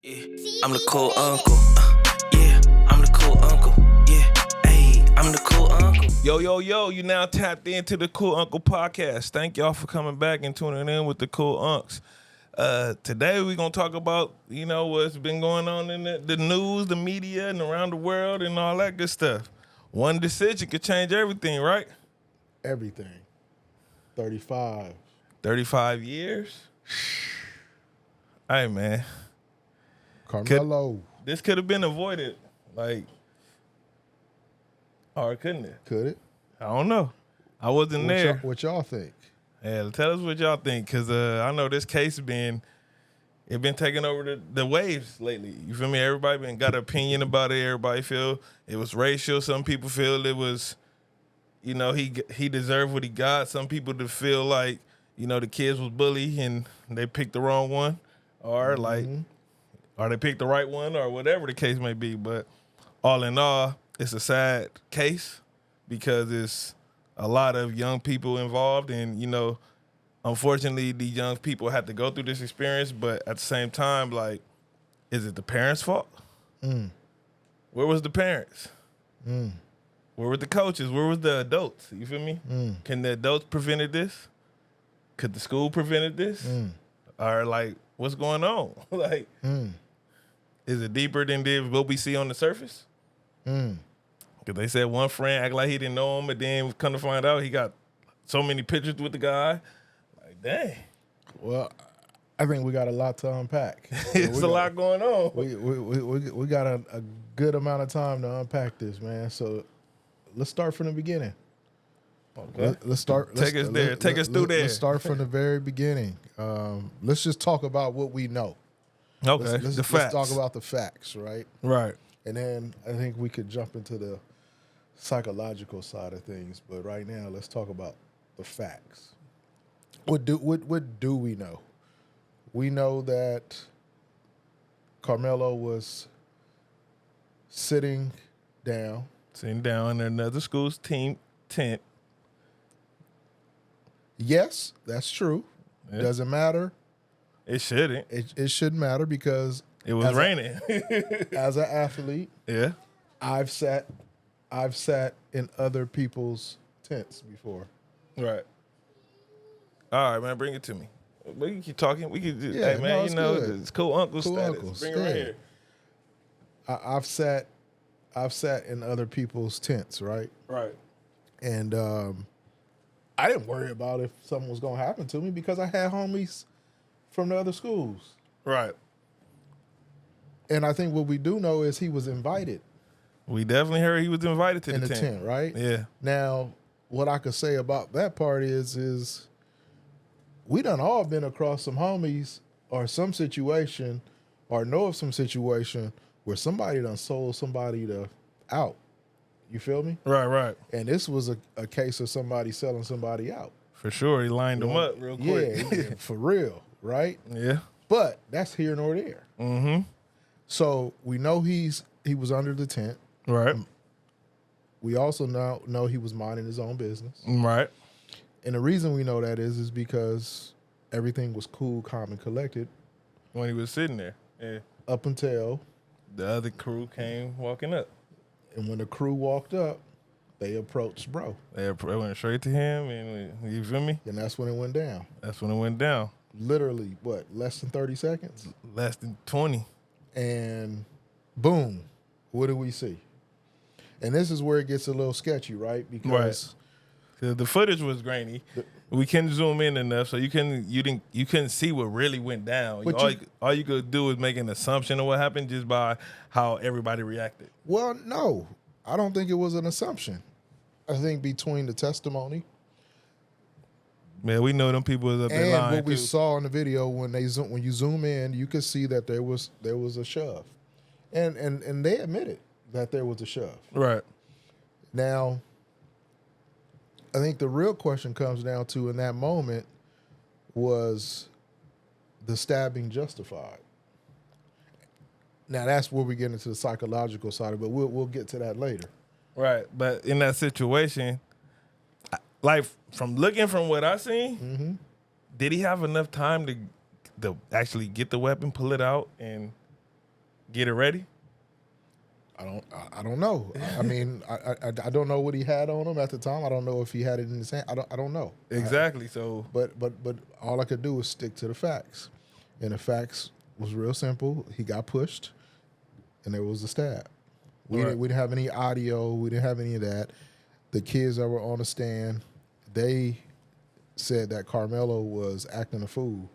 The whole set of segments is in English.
Yeah, I'm the Kool Uncle. Yeah, I'm the Kool Uncle. Yeah, hey, I'm the Kool Uncle. Yo, you now tapped into the Kool Uncle Podcast. Thank y'all for coming back and tuning in with the Kool Unks. Today we're going to talk about, what's been going on in the news, the media, and around the world and all that good stuff. One decision could change everything, right? Everything. 35. 35 years? Hey, man. Karmelo. This could have been avoided, or couldn't it? Could it? I don't know. I wasn't there. What y'all think? Yeah, tell us what y'all think, because I know this case been taking over the waves lately. You feel me? Everybody got an opinion about it. Everybody feel it was racial. Some people feel it was, he deserved what he got. Some people to feel like, the kids was bullied and they picked the wrong one, or or they picked the right one, or whatever the case may be. But all in all, it's a sad case because it's a lot of young people involved, and unfortunately, these young people had to go through this experience. But at the same time, is it the parents' fault? Where was the parents? Where were the coaches? Where was the adults? You feel me? Can the adults prevented this? Could the school prevented this? Or what's going on? Is it deeper than what we see on the surface? Because they said one friend act like he didn't know him, and then come to find out he got so many pictures with the guy. Dang. Well, I think we got a lot to unpack. It's a lot going on. We got a good amount of time to unpack this, man. So let's start from the beginning. Okay. Let's start. Take us there. Take us through there. Let's start from the very beginning. Let's just talk about what we know. Okay, let's facts. Let's talk about the facts, right? Right. And then I think we could jump into the psychological side of things. But right now, let's talk about the facts. What do we know? We know that Karmelo was sitting down in another school's team tent. Yes, that's true. Yeah. Doesn't matter. It shouldn't. It shouldn't matter because it was raining. As an athlete, yeah, I've sat in other people's tents before. Right. All right, man, bring it to me. We can keep talking. We can just, Yeah, hey, man, good. it's Kool Uncle Kool status. Uncles, Bring it right here. I've sat in other people's tents, right? Right. And I didn't worry about if something was going to happen to me because I had homies from the other schools. Right. And I think what we do know is he was invited. We definitely heard he was invited to in the tent, right? Yeah. Now, what I could say about that part is we done all been across some homies or some situation or know of some situation where somebody done sold somebody out. You feel me? Right. And this was a case of somebody selling somebody out. For sure. He lined them up real quick. Yeah, for real, right? Yeah. But that's here nor there. Mm-hmm. So we know he was under the tent. Right. We also know he was minding his own business. Right. And the reason we know that is because everything was cool, calm, and collected. When he was sitting there. Yeah. Up until the other crew came walking up. And when the crew walked up, they approached bro. They went straight to him, and you feel me? And that's when it went down. That's when it went down. Literally, what, less than 30 seconds? Less than 20. And boom, what do we see? And this is where it gets a little sketchy, right? Because the footage was grainy. We couldn't zoom in enough, so you couldn't see what really went down. All you could do is make an assumption of what happened just by how everybody reacted. Well, no, I don't think it was an assumption. I think between the testimony, man, we know them people was up there lying. And what we too. saw in the video when you zoom in, you could see that there was a shove, and they admitted that there was a shove. Right. Now, I think the real question comes down to in that moment was the stabbing justified? Now that's where we get into the psychological side of it, but we'll get to that later. Right, but in that situation, from looking from what I seen, did he have enough time to actually get the weapon, pull it out, and get it ready? I don't know. I mean, I don't know what he had on him at the time. I don't know if he had it in his hand. I don't know. Exactly. So, but all I could do was stick to the facts, and the facts was real simple. He got pushed, and there was a stab. We didn't have any audio. We didn't have any of that. The kids that were on the stand, they said that Karmelo was acting a fool,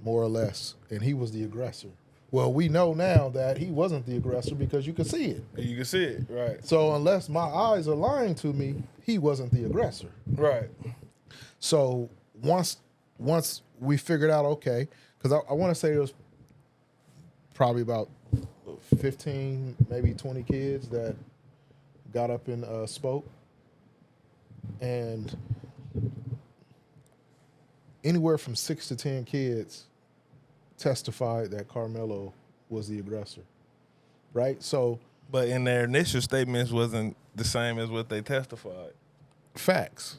more or less, and he was the aggressor. Well, we know now that he wasn't the aggressor because you could see it. you can see it, right? So unless my eyes are lying to me, he wasn't the aggressor. Right. So once we figured out, okay, because I want to say it was probably about 15, maybe 20 kids that got up and spoke. And anywhere from 6 to 10 kids testified that Karmelo was the aggressor, right? So, but in their initial statements wasn't the same as what they testified. Facts.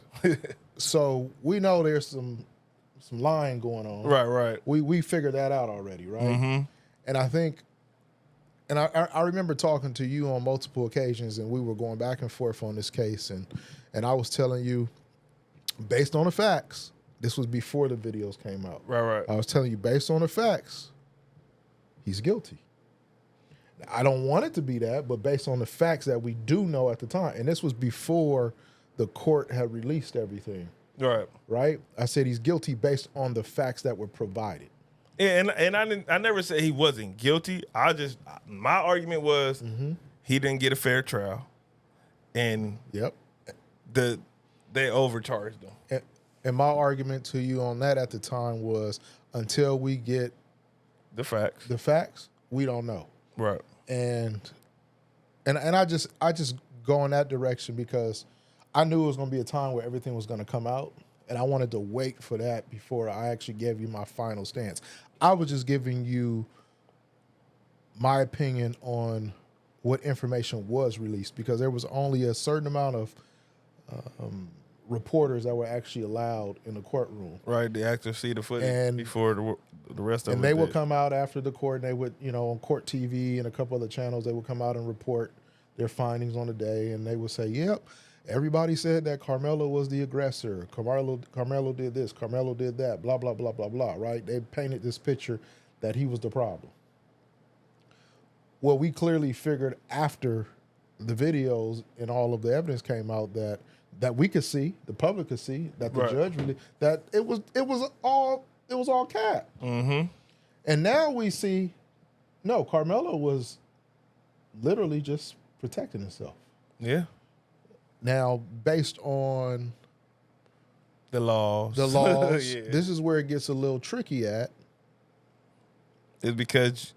So we know there's some lying going on. Right. We figured that out already, right? Mm-hmm. And I think, and I remember talking to you on multiple occasions, and we were going back and forth on this case, and I was telling you, based on the facts. This was before the videos came out. Right. I was telling you, based on the facts, he's guilty. I don't want it to be that, but based on the facts that we do know at the time, and this was before the court had released everything. Right? I said he's guilty based on the facts that were provided. Yeah, and I never said he wasn't guilty. My argument was he didn't get a fair trial, and they overcharged him. And my argument to you on that at the time was, until we get the facts, we don't know. Right. And I just go in that direction because I knew it was going to be a time where everything was going to come out, and I wanted to wait for that before I actually gave you my final stance. I was just giving you my opinion on what information was released because there was only a certain amount of reporters that were actually allowed in the courtroom. Right, they actually see the footage before the rest of them. And they would come out after the court, and they would, on Court TV and a couple other channels, they would come out and report their findings on the day, and they would say, yep, everybody said that Karmelo was the aggressor. Karmelo did this, Karmelo did that, blah, blah, blah, blah, blah, right? They painted this picture that he was the problem. Well, we clearly figured after the videos and all of the evidence came out that we could see, the public could see, that the judge really, that it was all cap. Mm-hmm. And now we see, no, Karmelo was literally just protecting himself. Yeah. Now, based on the laws, yeah. This is where it gets a little tricky at. It's because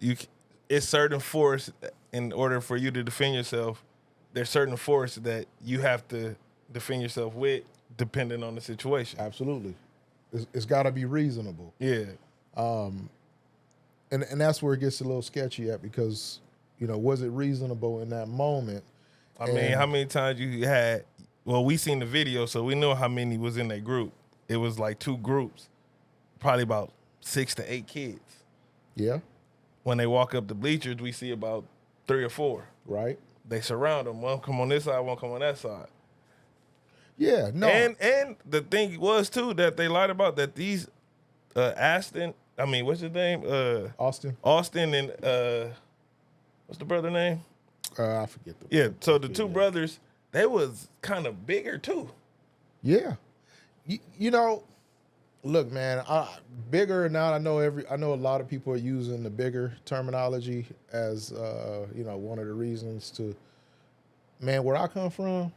it's certain force in order for you to defend yourself. There's certain force that you have to defend yourself with, depending on the situation. Absolutely, it's got to be reasonable. Yeah, and that's where it gets a little sketchy at because, was it reasonable in that moment? I mean, how many times you had? Well, we seen the video, so we know how many was in that group. It was like 2 groups, probably about 6 to 8 kids. Yeah. When they walk up the bleachers, we see about 3 or 4. Right. They surround them. One come on this side, one come on that side. Yeah, no. And the thing was, too, that they lied about that these what's his name? Austin and what's the brother name? I forget. So the 2 brothers, they was kind of bigger, too. Yeah. Look, man, bigger or not, I know a lot of people are using the bigger terminology as, one of the reasons to, man, where I come from,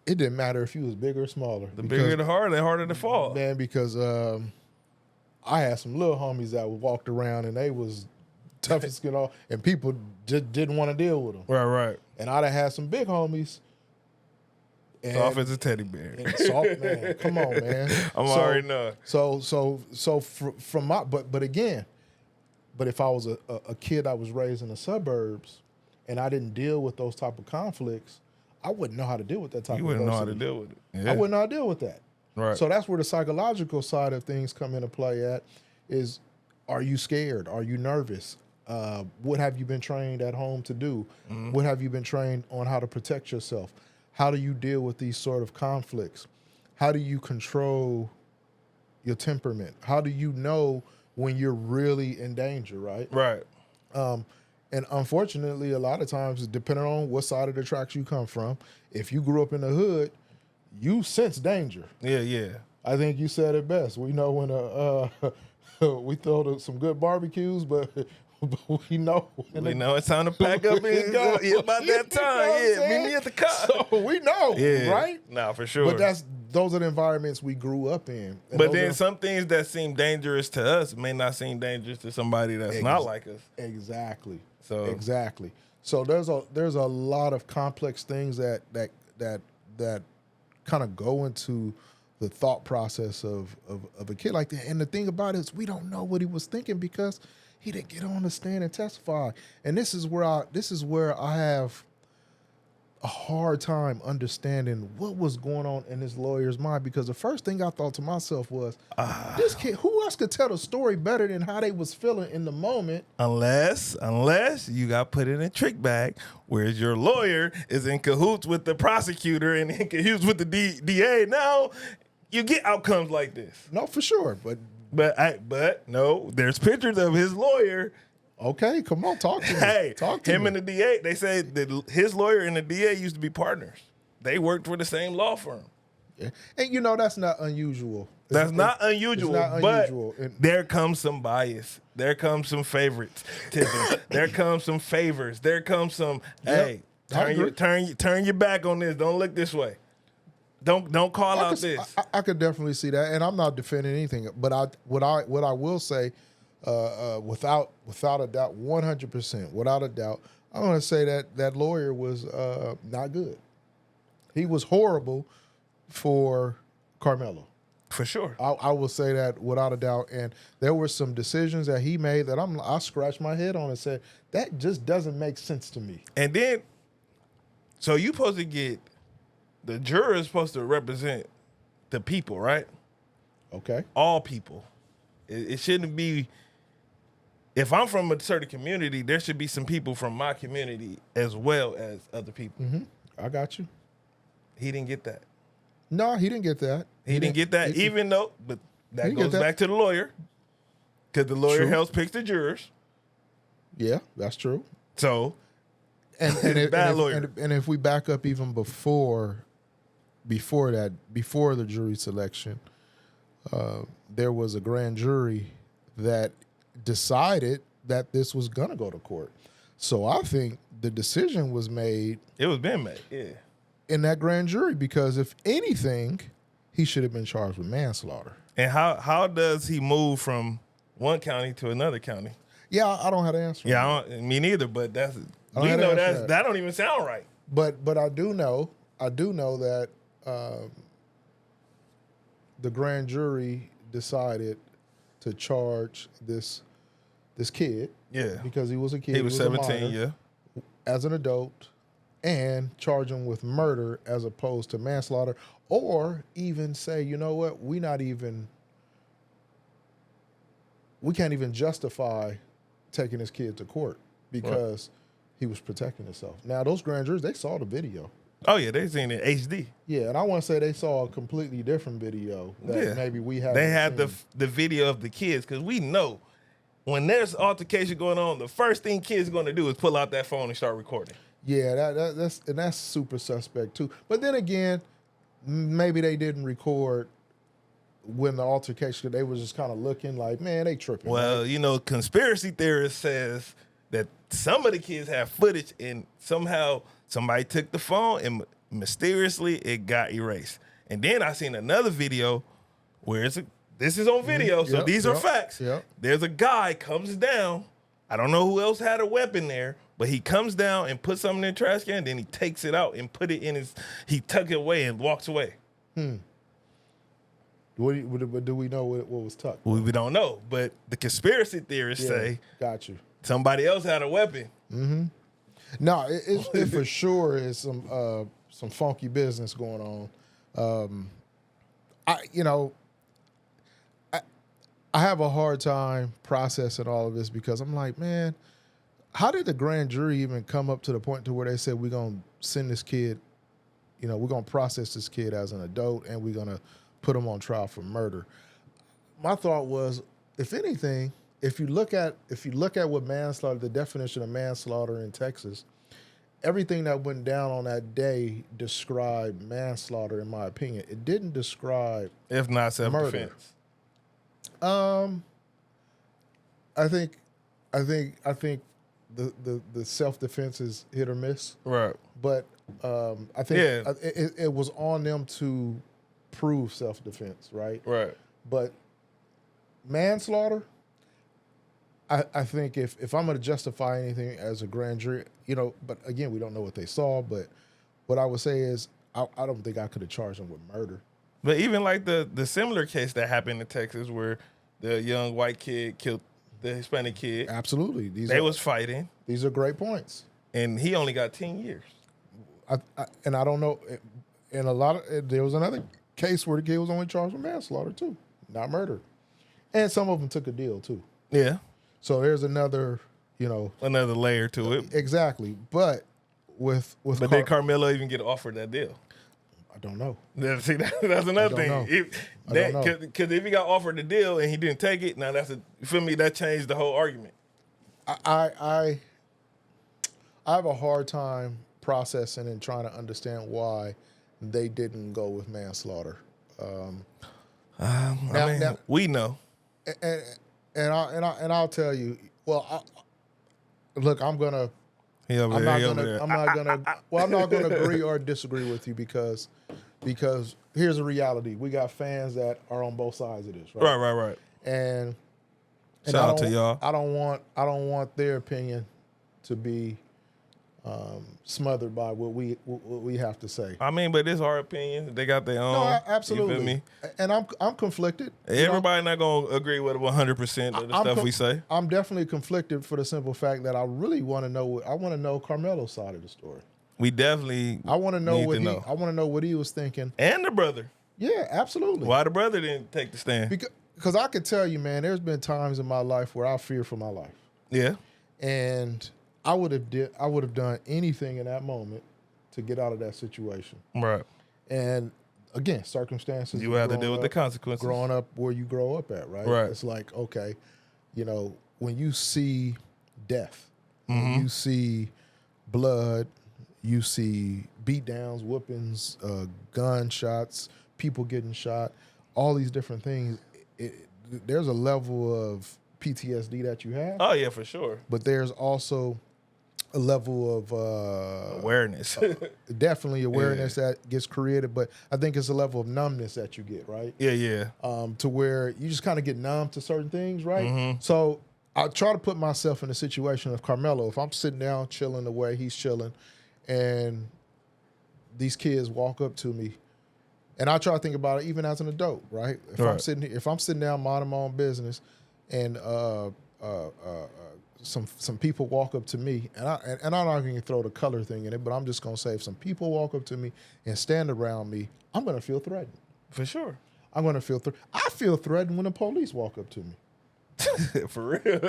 it didn't matter if you was bigger or smaller. The bigger the harder to fall. Man, because I had some little homies that walked around and they was tough as skin off, and people just didn't want to deal with them. Right. And I'd have had some big homies. Soft as a teddy bear. Soft, man. Come on, man. Already know. So from my, but again, if I was a kid that was raised in the suburbs and I didn't deal with those type of conflicts, I wouldn't know how to deal with that type of adversity. You wouldn't know how to deal with it. Yeah. I wouldn't know how to deal with that. Right. So that's where the psychological side of things come into play at is, are you scared? Are you nervous? What have you been trained at home to do? What have you been trained on how to protect yourself? How do you deal with these sort of conflicts? How do you control your temperament? How do you know when you're really in danger, right? Right. And unfortunately, a lot of times, depending on what side of the tracks you come from, if you grew up in the hood, you sense danger. Yeah. I think you said it best. We know when we throw some good barbecues, but we know We know it's time to pack up and go. It's about that time. Meet me at the car. So we know, right? Nah, for sure. But those are the environments we grew up in. And but then some things that seem dangerous to us may not seem dangerous to somebody that's not like us. Exactly. So exactly. So there's a lot of complex things that kind of go into the thought process of a kid like that. And the thing about it is we don't know what he was thinking because he didn't get on the stand and testify. And this is where I have a hard time understanding what was going on in this lawyer's mind, because the first thing I thought to myself was, this kid, who else could tell the story better than how they was feeling in the moment? Unless you got put in a trick bag, whereas your lawyer is in cahoots with the prosecutor and in cahoots with the DA. Now you get outcomes like this. No, for sure. But no, there's pictures of his lawyer. Okay, come on, talk to me. Hey, talk to him me. and the DA, they say that his lawyer and the DA used to be partners. They worked for the same law firm. Yeah. And that's not unusual. That's not unusual, but there comes some bias. There comes some favorites. There comes some favors. There comes some, hey, turn your back on this. Don't look this way. Don't call out this. I could definitely see that, and I'm not defending anything. But what I will say, without a doubt, 100%, without a doubt, I'm going to say that lawyer was not good. He was horrible for Karmelo. For sure. I will say that without a doubt. And there were some decisions that he made that I scratched my head on and said, that just doesn't make sense to me. And then, so you supposed to get, the juror is supposed to represent the people, right? Okay. All people. It shouldn't be, if I'm from a certain community, there should be some people from my community as well as other people. Mm-hmm. I got you. He didn't get that. No, he didn't get that. He didn't get that, even though, but that goes back to the lawyer, because the lawyer helps pick the jurors. Yeah, that's true. So, and if we back up even before the jury selection, there was a grand jury that decided that this was gonna go to court. So I think the decision was made. It was been made, yeah. In that grand jury, because if anything, he should have been charged with manslaughter. And how does he move from one county to another county? Yeah, I don't have the answer. Yeah, me neither. But that don't even sound right. But I do know that the grand jury decided to charge this kid. Yeah, because he was a kid. He was 17. Yeah, as an adult. And charge him with murder as opposed to manslaughter, or even say, you know what, we can't even justify taking this kid to court because he was protecting himself. Now, those grand jurors, they saw the video. Oh, yeah, they seen it HD. Yeah, and I want to say they saw a completely different video that maybe we haven't They had seen. the video of the kids, because we know when there's altercation going on, the first thing kids are going to do is pull out that phone and start recording. Yeah, that's super suspect too. But then again, maybe they didn't record when the altercation. They was just kind of looking like, man, they tripping. Well, right? Conspiracy theorist says that some of the kids have footage and somehow somebody took the phone and mysteriously it got erased. And then I seen another video where this is on video, so these are facts. Yep. There's a guy comes down. I don't know who else had a weapon there, but he comes down and puts something in the trash can, then he takes it out and put it in he tucked it away and walks away. Do we know what was tucked? Well, we don't know, but the conspiracy theorists say got you. Somebody else had a weapon. Mm-hmm. No, it for sure is some funky business going on. I have a hard time processing all of this because I'm like, man, how did the grand jury even come up to the point to where they said we're gonna send this kid, we're gonna process this kid as an adult and we're gonna put him on trial for murder? My thought was, if anything, if you look at what manslaughter, the definition of manslaughter in Texas, everything that went down on that day described manslaughter, in my opinion. It didn't describe, if not self-defense. murder. I think the self-defense is hit or miss. Right. But I think it was on them to prove self-defense, right? Right. But manslaughter, I think if I'm going to justify anything as a grand jury, but again, we don't know what they saw, but what I would say is I don't think I could have charged them with murder. But even like the similar case that happened in Texas where the young white kid killed the Hispanic kid. Absolutely. They was fighting. These are great points. And he only got 10 years. And I don't know. And there was another case where the kid was only charged with manslaughter too, not murder. And some of them took a deal too. Yeah. So there's another, another layer to it. Exactly. But did Karmelo even get offered that deal? I don't know. See, that's another thing. Because if he got offered the deal and he didn't take it, now that changed the whole argument. I have a hard time processing and trying to understand why they didn't go with manslaughter. We know. And I'll tell you. Well, look, I'm not gonna agree or disagree with you because here's the reality: we got fans that are on both sides of this, right? Right. And shout out to y'all. I don't want their opinion to be smothered by what we have to say. I mean, but it's our opinion. They got their own. No, absolutely. You feel me? And I'm conflicted. Everybody not gonna agree with 100% of the stuff we say. I'm definitely conflicted for the simple fact that I really want to know. I want to know Karmelo's side of the story. We definitely. I want to know I want to know what he was thinking. And the brother. Yeah, absolutely. Why the brother didn't take the stand? Because I could tell you, man, there's been times in my life where I fear for my life. Yeah. And I would have done anything in that moment to get out of that situation. Right. And again, circumstances. You have to deal with the consequences. Growing up where you grow up at, right? Right. It's like, okay, when you see death, Mm-hmm. when you see blood, you see beatdowns, whoopings, gunshots, people getting shot, all these different things. There's a level of PTSD that you have. Oh yeah, for sure. But there's also a level of awareness. Definitely awareness that gets created, but I think it's a level of numbness that you get, right? Yeah. To where you just kind of get numb to certain things, right? Mm-hmm. So I try to put myself in the situation of Karmelo. If I'm sitting down chilling the way he's chilling, and these kids walk up to me, and I try to think about it even as an adult, right? If I'm sitting down minding my own business, and some people walk up to me, and I'm not going to throw the color thing in it, but I'm just going to say if some people walk up to me and stand around me, I'm going to feel threatened. For sure. I'm going to feel I feel threatened when the police walk up to me. For real.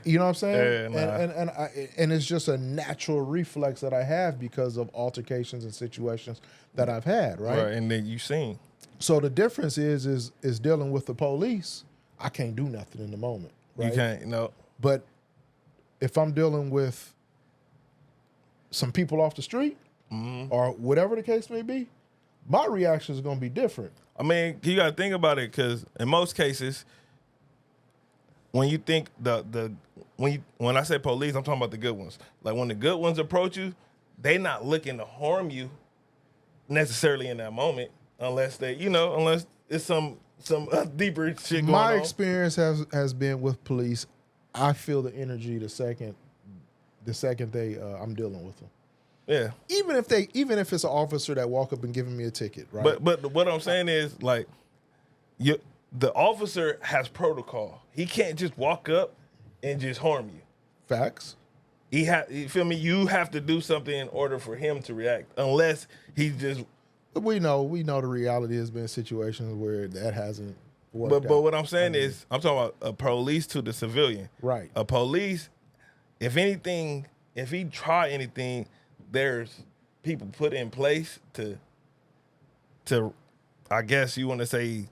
You know what I'm saying? Yeah, and it's just a natural reflex that I have because of altercations and situations that I've had, right? Right, and then you seen. So the difference is dealing with the police, I can't do nothing in the moment. Right? You can't, no. But if I'm dealing with some people off the street or whatever the case may be, my reaction is going to be different. I mean, you got to think about it because in most cases, when you think when I say police, I'm talking about the good ones. Like when the good ones approach you, they not looking to harm you necessarily in that moment, unless unless it's some deeper shit going on. My experience has been with police. I feel the energy the second I'm dealing with them. Yeah. Even if it's an officer that walk up and giving me a ticket, right? But what I'm saying is like the officer has protocol. He can't just walk up and just harm you. Facts. You feel me? You have to do something in order for him to react, unless he just. We know the reality has been situations where that hasn't worked. But what I'm saying is, I'm talking about a police to the civilian. Right. A police if anything, if he try anything, there's people put in place to I guess you want to say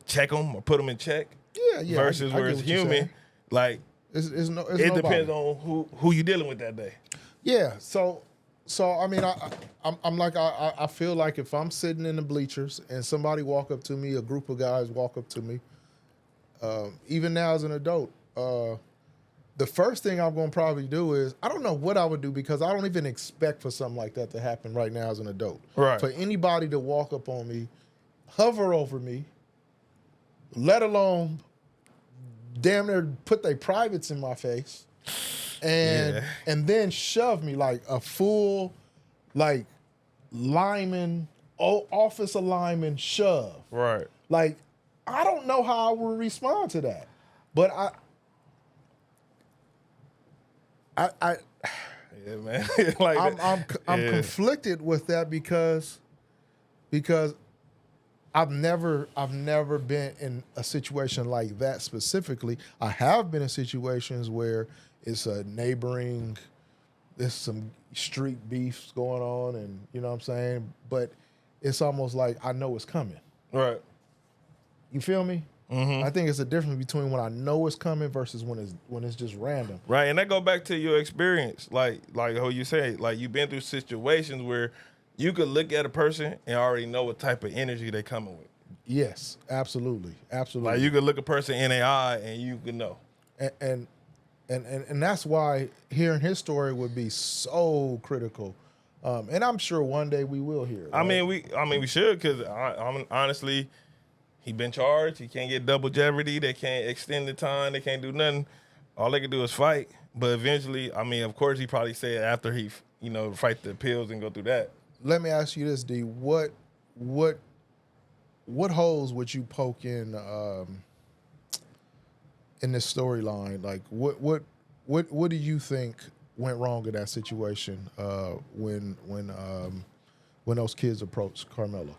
check them or put them in check. Yeah. Versus I where get it's what you're human, saying. like It's it nobody. depends on who you dealing with that day. Yeah. So I mean, I'm like I feel like if I'm sitting in the bleachers and somebody walk up to me, a group of guys walk up to me, even now as an adult, the first thing I'm going to probably do is I don't know what I would do because I don't even expect for something like that to happen right now as an adult. Right. For anybody to walk up on me, hover over me, let alone damn near put their privates in my face, and then shove me like a full, like lineman, officer lineman shove. Right. Like I don't know how I would respond to that, but I Yeah, man. Like I'm conflicted with that because I've never been in a situation like that specifically. I have been in situations where it's a neighboring, there's some street beefs going on, and you know what I'm saying? But it's almost like I know it's coming. right. You feel me? Mm-hmm. I think it's a difference between when I know it's coming versus when it's just random. Right, and that go back to your experience, like how you say, like you've been through situations where you could look at a person and already know what type of energy they coming with. Yes, absolutely. Like you could look a person in the eye and you could know. And that's why hearing his story would be so critical. And I'm sure one day we will hear it. I right? mean, we should, because I'm honestly, he been charged. He can't get double jeopardy. They can't extend the time. They can't do nothing. All they can do is fight. But eventually, I mean, of course, he probably said after he, fight the appeals and go through that. Let me ask you this, D. What holes would you poke in this storyline? Like, what do you think went wrong in that situation when those kids approached Karmelo?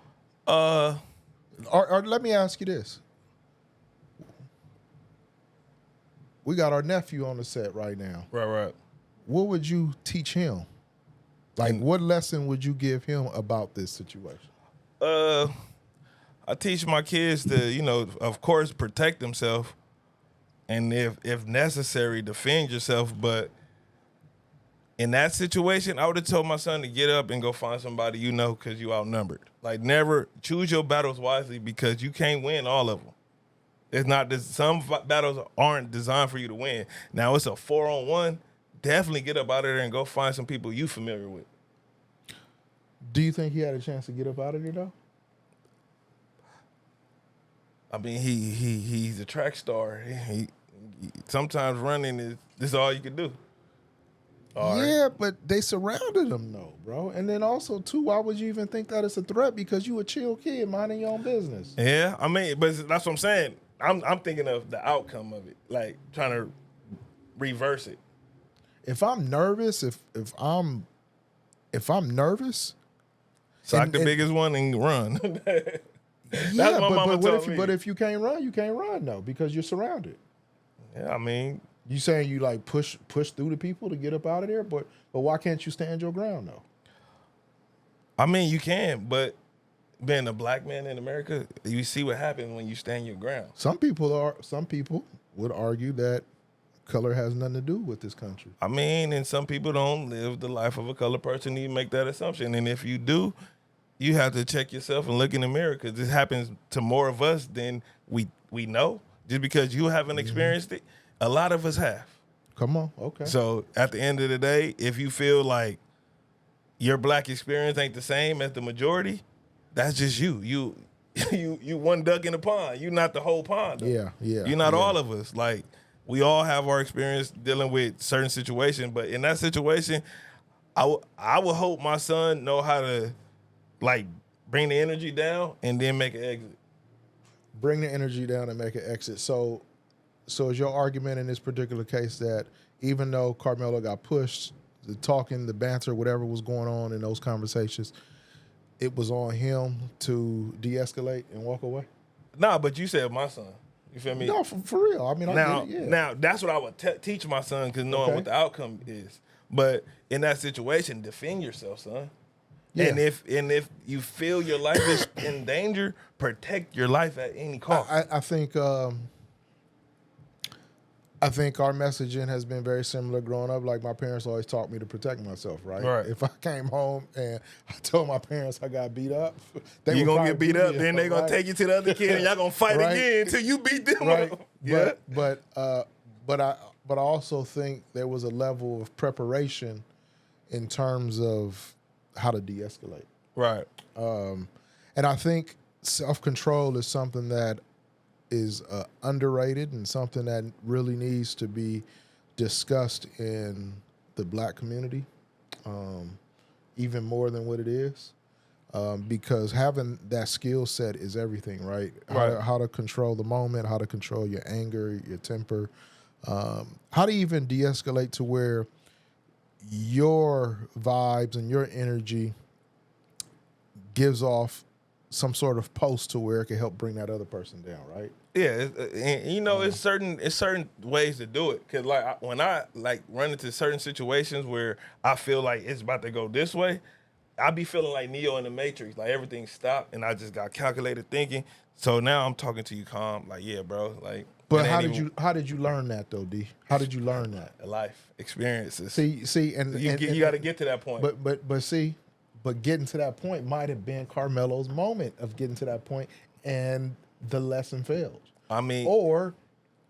Or let me ask you this. We got our nephew on the set right now. Right. What would you teach him? Like, what lesson would you give him about this situation? I teach my kids to, of course, protect themselves, and if necessary, defend yourself. But in that situation, I would have told my son to get up and go find somebody because you outnumbered. Like, never choose your battles wisely, because you can't win all of them. It's not this. Some battles aren't designed for you to win. Now it's a 4-on-1. Definitely get up out of there and go find some people you familiar with. Do you think he had a chance to get up out of there though? I mean, he's a track star. He sometimes running is all you can do. Yeah, but they surrounded him though, bro. And then also too, why would you even think that it's a threat? Because you a chill kid minding your own business. Yeah, I mean, but that's what I'm saying. I'm thinking of the outcome of it, like trying to reverse it. If I'm nervous, if I'm nervous, sock the biggest one and run. Yeah, but if you can't run, you can't run though, because you're surrounded. Yeah, I mean, you saying you like push through the people to get up out of there, but why can't you stand your ground though? I mean, you can, but being a black man in America, you see what happens when you stand your ground. Some people would argue that color has nothing to do with this country. I mean, and some people don't live the life of a colored person. You make that assumption, and if you do, you have to check yourself and look in the mirror, because this happens to more of us than we know. Just because you haven't experienced it, a lot of us have. Come on, okay. So at the end of the day, if you feel like your black experience ain't the same as the majority, that's just you. You one duck in the pond. You're not the whole pond. Though. Yeah. You're not all of us. Like, we all have our experience dealing with certain situations, but in that situation, I would hope my son know how to, like, bring the energy down and then make an exit. Bring the energy down and make an exit. So is your argument in this particular case that even though Karmelo got pushed, the talking, the banter, whatever was going on in those conversations, it was on him to de-escalate and walk away? Nah, but you said my son. You feel me? No, for real. I mean, Now, I get it, yeah. now that's what I would teach my son, because knowing Okay. what the outcome is. But in that situation, defend yourself, son. Yeah. And if you feel your life is in danger, protect your life at any cost. I think our messaging has been very similar growing up. Like, my parents always taught me to protect myself, right? Right. If I came home and I told my parents I got beat up, you would gonna probably get beat up, me then they gonna right? take you to the other kid, and y'all gonna fight Right. again until you beat them Right. up. Yeah. But I also think there was a level of preparation in terms of how to de-escalate. Right. And I think self-control is something that is underrated and something that really needs to be discussed in the Black community, even more than what it is, because having that skill set is everything, right? Right. How to control the moment, how to control your anger, your temper, how to even de-escalate to where your vibes and your energy gives off some sort of pulse to where it can help bring that other person down, right? Yeah, and you know, it's certain ways to do it. Cause when I run into certain situations where I feel like it's about to go this way, I be feeling like Neo in the Matrix, like everything stopped, and I just got calculated thinking. So now I'm talking to you calm, like, yeah, bro, like. But how did you learn that though, D? How did you learn that? Life experiences. See, and you got to get to that point. But getting to that point might have been Karmelo's moment of getting to that point, and the lesson failed. I mean, or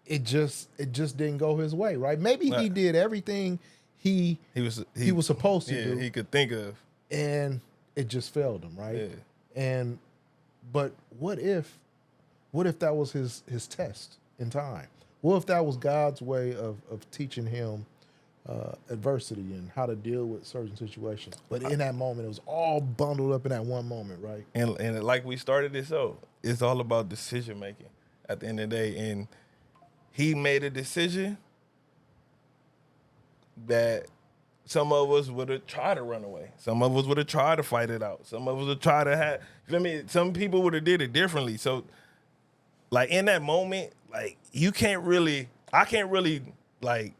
it just didn't go his way, right? Maybe he did everything he was supposed to do. He could think of, and it just failed him, right? Yeah. But what if that was his test in time? What if that was God's way of teaching him adversity and how to deal with certain situations? But in that moment, it was all bundled up in that one moment, right? And like we started this out, it's all about decision making at the end of the day. And he made a decision that some of us would have tried to run away. Some of us would have tried to fight it out. Some of us would try to have, you feel me? Some people would have did it differently. So, like, in that moment, like, I can't really, like,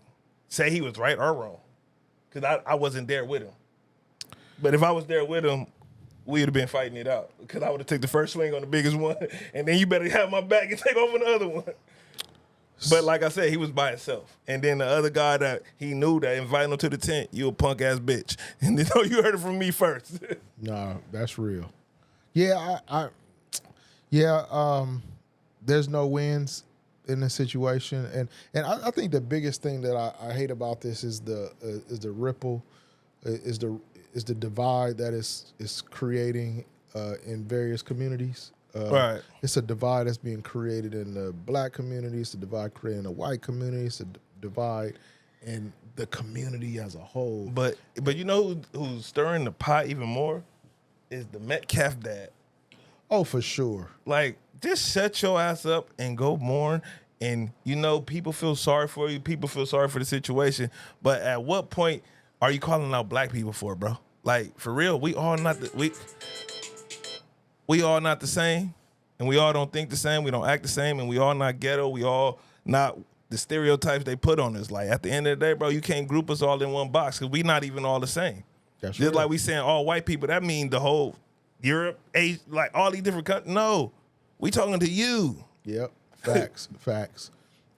say he was right or wrong, because I wasn't there with him. But if I was there with him, we would have been fighting it out, because I would have took the first swing on the biggest one, and then you better have my back and take over the other one. But like I said, he was by himself. And then the other guy that he knew that invited him to the tent, you a punk ass bitch. And then you heard it from me first. No, that's real. Yeah, there's no wins in this situation, and I think the biggest thing that I hate about this is the ripple, is the divide that is creating in various communities. Right. It's a divide that's being created in the Black community. It's a divide created in the white community. It's a divide in the community as a whole. But you know who's stirring the pot even more is the Metcalf dad. Oh, for sure. Like, just shut your ass up and go mourn. And, you know, people feel sorry for you. People feel sorry for the situation. But at what point are you calling out Black people for, bro? Like, for real, we all not the same. And we all don't think the same. We don't act the same. And we all not ghetto. We all not the stereotypes they put on us. Like, at the end of the day, bro, you can't group us all in one box, because we not even all the same. That's Just right. like we saying all white people, that mean the whole Europe, Asia, like all these different countries. No, we talking to you. Yep. Facts.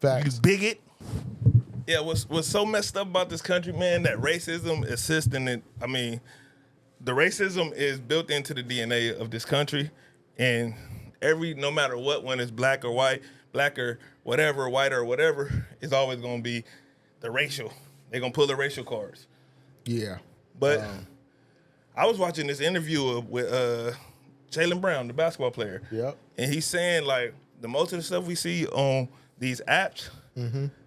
You bigot. Yeah, what's so messed up about this country, man, that racism assists in it. I mean, the racism is built into the DNA of this country, and no matter what, when it's black or white, black or whatever, white or whatever, it's always gonna be the racial. They're gonna pull the racial cards. Yeah. But I was watching this interview with Jaylen Brown, the basketball player. Yep. And he's saying, like, the most of the stuff we see on these apps,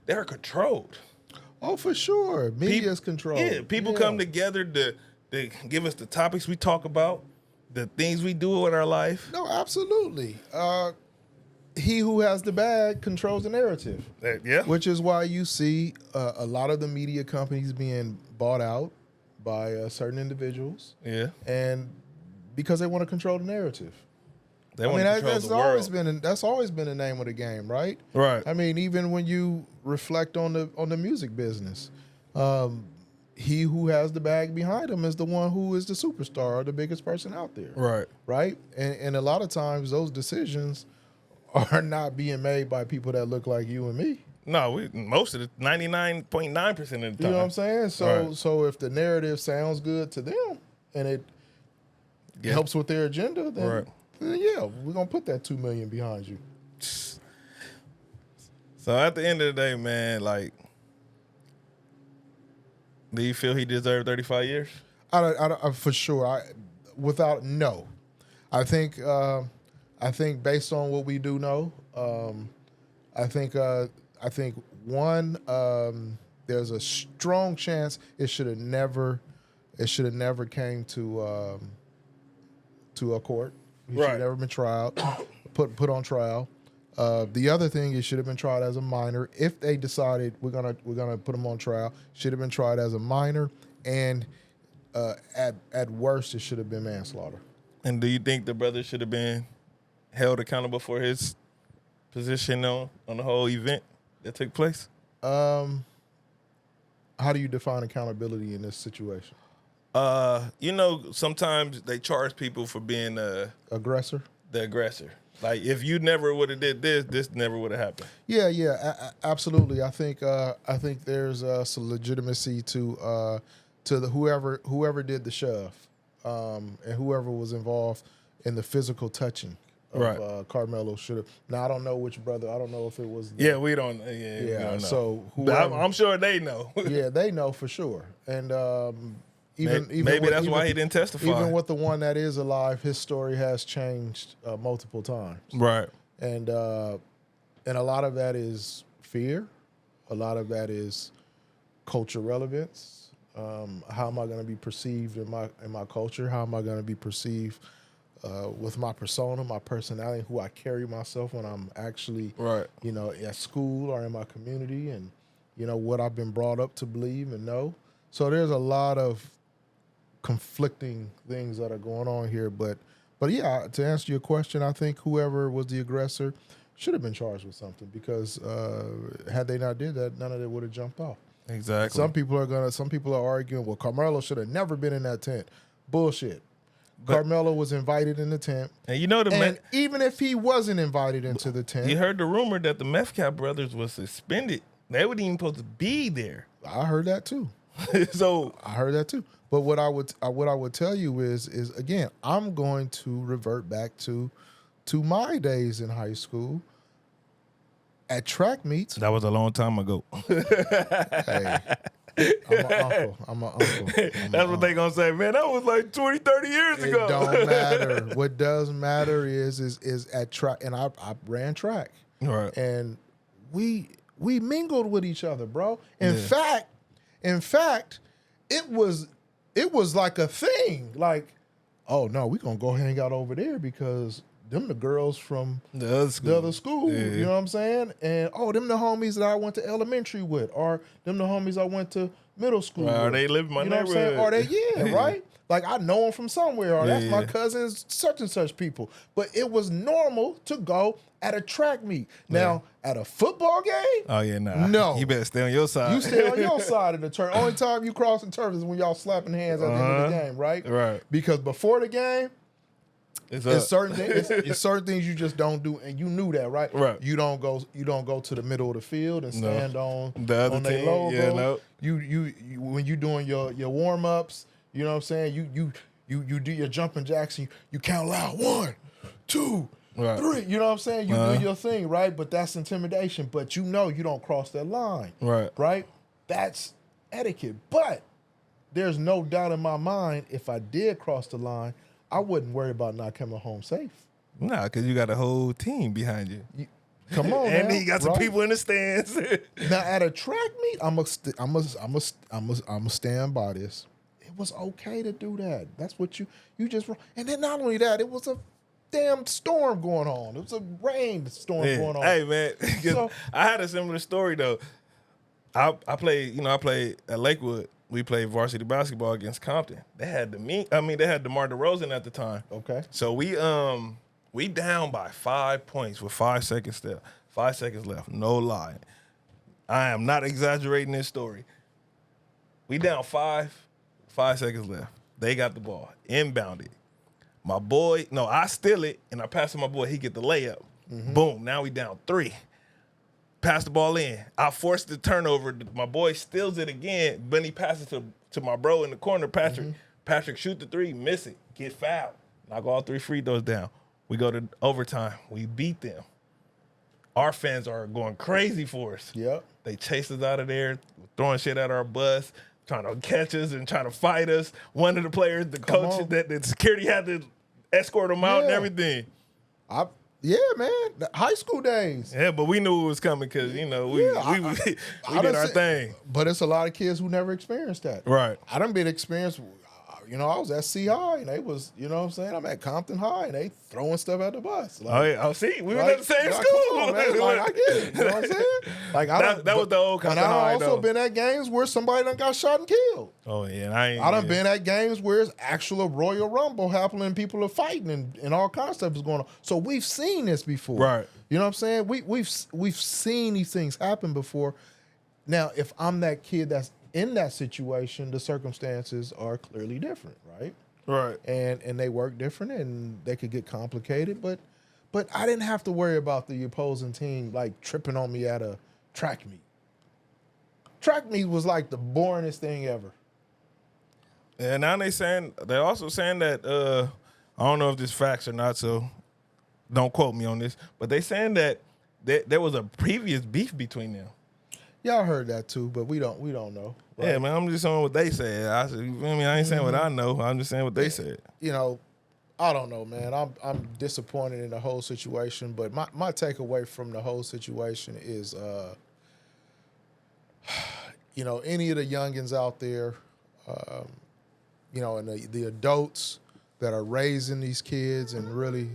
they're controlled. Oh, for sure. Media's controlled. Yeah, people come together to give us the topics we talk about, the things we do in our life. No, absolutely. He who has the bag controls the narrative. Yeah. Which is why you see a lot of the media companies being bought out by certain individuals. Yeah. And because they want to control the narrative. They want to control the world. That's always been the name of the game, right? Right. I mean, even when you reflect on the music business, he who has the bag behind him is the one who is the superstar or the biggest person out there. Right. Right. And a lot of times those decisions are not being made by people that look like you and me. No, most of the 99.9% of the time. You know what I'm saying? So if the narrative sounds good to them and it helps with their agenda, then yeah, we're gonna put that $2 million behind you. So at the end of the day, man, like, do you feel he deserved 35 years? I for sure. No. I think based on what we do know, I think one, there's a strong chance it should have never came to a court. He should have never been tried, put on trial. The other thing, it should have been tried as a minor. If they decided we're gonna put him on trial, should have been tried as a minor, and at worst, it should have been manslaughter. And do you think the brother should have been held accountable for his position on the whole event that took place? How do you define accountability in this situation? Sometimes they charge people for being aggressor. The aggressor. Like, if you never would have did this never would have happened. Yeah, absolutely. I think there's some legitimacy to the whoever did the shove, and whoever was involved in the physical touching of Karmelo should have. Now I don't know which brother. I don't know if it was. We don't. We don't know. So I'm sure they know. Yeah, they know for sure, and. Maybe that's why he didn't testify. Even with the one that is alive, his story has changed multiple times. Right. And a lot of that is fear. A lot of that is culture relevance. How am I going to be perceived in my culture? How am I going to be perceived with my persona, my personality, who I carry myself when I'm actually, at school or in my community, and what I've been brought up to believe and know. So there's a lot of conflicting things that are going on here, but yeah, to answer your question, I think whoever was the aggressor should have been charged with something, because had they not did that, none of it would have jumped off. Exactly. Some people are arguing, well, Karmelo should have never been in that tent. Bullshit. Karmelo was invited in the tent, and even if he wasn't invited into the tent, you heard the rumor that the Metcalf brothers was suspended. They weren't even supposed to be there. I heard that too. So I heard that too. But what I would tell you is again, I'm going to revert back to my days in high school at track meets. That was a long time ago. Hey, I'm an uncle. That's what they gonna say, man. That was like 20, 30 years ago. It don't matter. What does matter is at track, and I ran track. Right. And we mingled with each other, bro. In fact, it was like a thing. Like, oh no, we gonna go hang out over there because them the girls from the other school. Yeah. You know what I'm saying? And them the homies that I went to elementary with, or them the homies I went to middle school with. Or they live in my neighborhood. Or they, right? Like, I know them from somewhere, or that's my cousin's such and such people. But it was normal to go at a track meet. Now, at a football game? Oh, yeah, nah. No. You better stay on your side. You stay on your side of the turf. Only time you cross the turf is when y'all slapping hands at the end of the game, right? Right. Because before the game, it's certain things you just don't do, and you knew that, right? Right. You don't go to the middle of the field and stand on the other their team. logo. Yeah, no. You when you doing your warm ups, you know what I'm saying? You do your jumping jacks, and you count loud. 1, 2, 3. You know what I'm saying? You do your thing, right? But that's intimidation. But you don't cross that line. Right. Right? That's etiquette. But there's no doubt in my mind, if I did cross the line, I wouldn't worry about not coming home safe. Nah, because you got a whole team behind you. Come on, and now, he got some people in the stands. Now at a track meet, I'm a stand by this. It was okay to do that. That's what you just. And then not only that, it was a damn storm going on. It was a rainstorm going on. Hey man, so, I had a similar story though. I played at Lakewood. We played varsity basketball against Compton. They had DeMar DeRozan at the time. Okay. So we We down by 5 points with 5 seconds left. 5 seconds left. No lie. I am not exaggerating this story. We down 5 seconds left. They got the ball. Inbounded. My boy, no, I steal it, and I pass to my boy. He get the layup. Boom. Now we down 3. Pass the ball in. I force the turnover. My boy steals it again. Then he passes to my bro in the corner, Patrick. Patrick shoot the 3, miss it, get fouled. Knock all 3 free throws down. We go to overtime. We beat them. Our fans are going crazy for us. Yep. They chased us out of there, throwing shit at our bus, trying to catch us and trying to fight us. One of the players, the coach, the security had to escort them out and everything. Yeah, man. The high school days. Yeah, but we knew it was coming because, we did our thing. But it's a lot of kids who never experienced that. Right. I done been experienced. I was at C High and they was, I'm at Compton High and they throwing stuff at the bus. See, we were at the same school. Come on, man. I get it. You know what I'm saying? That was the old Compton High. And I also been at games where somebody done got shot and killed. Oh, yeah. I done been at games where it's actual Royal Rumble happening and people are fighting and all kinds of stuff is going on. So we've seen this before. Right. You know what I'm saying? We've seen these things happen before. Now, if I'm that kid that's in that situation, the circumstances are clearly different, right? Right. And they work different and they could get complicated, but I didn't have to worry about the opposing team like tripping on me at a track meet. Track meet was like the boringest thing ever. And now they're also saying that I don't know if this facts or not, so don't quote me on this, but they saying that there was a previous beef between them. Y'all heard that too, but we don't know. Right? Yeah, man, I'm just saying what they said. I ain't saying what I know. I'm just saying what they said. I don't know, man. I'm disappointed in the whole situation, but my takeaway from the whole situation is, any of the youngins out there, and the adults that are raising these kids and really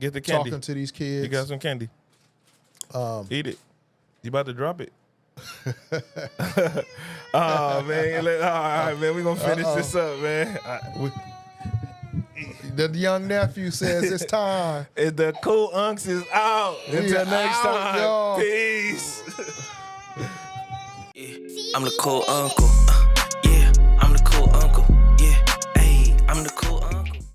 get the candy. Talking to these kids. You got some candy. Eat it. You about to drop it? Oh man! All right, man. We're gonna finish this up, man. The young nephew says it's time. The Kool Unks is out. Until next time. Y'all. Peace. I'm the Kool Uncle.